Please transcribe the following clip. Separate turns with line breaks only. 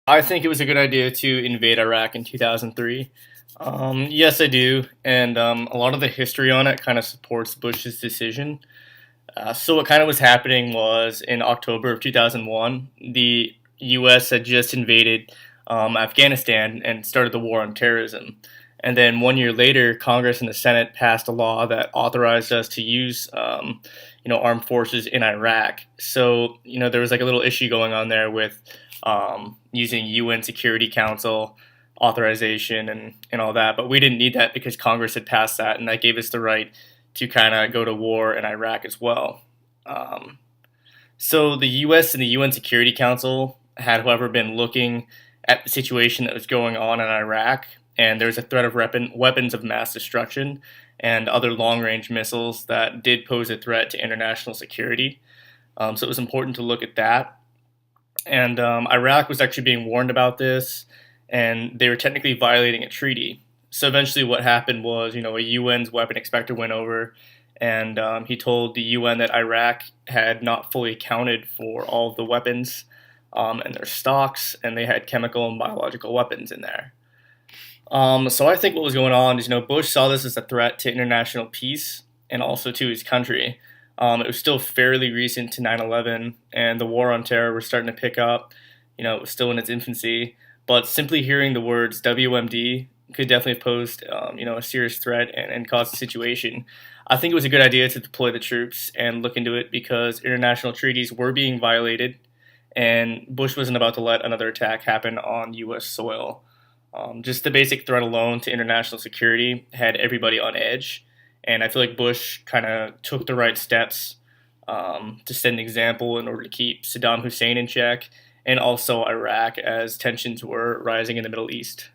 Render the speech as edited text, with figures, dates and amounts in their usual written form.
I think it was a good idea to invade Iraq in 2003. Yes, I do, and a lot of the history on it kind of supports Bush's decision. So what kind of was happening was in October of 2001, the U.S. had just invaded Afghanistan and started the war on terrorism. And then 1 year later, Congress and the Senate passed a law that authorized us to use, armed forces in Iraq. So there was like a little issue going on there with using UN Security Council authorization and all that. But we didn't need that because Congress had passed that, and that gave us the right to kind of go to war in Iraq as well. Um, so the U.S. and the UN Security Council had, however, been looking at the situation that was going on in Iraq, and there was a threat of weapons of mass destruction and other long-range missiles that did pose a threat to international security. So it was important to look at that. And Iraq was actually being warned about this, and they were technically violating a treaty. So eventually, what happened was, a UN's weapon inspector went over, and he told the UN that Iraq had not fully accounted for all of the weapons and their stocks, and they had chemical and biological weapons in there. So I think what was going on is, Bush saw this as a threat to international peace and also to his country. It was still fairly recent to 9/11, and the war on terror was starting to pick up. It was still in its infancy, but simply hearing the words WMD could definitely pose, a serious threat and cause a situation. I think it was a good idea to deploy the troops and look into it because international treaties were being violated, and Bush wasn't about to let another attack happen on U.S. soil. Just the basic threat alone to international security had everybody on edge, and I feel like Bush kind of took the right steps to set an example in order to keep Saddam Hussein in check and also Iraq as tensions were rising in the Middle East.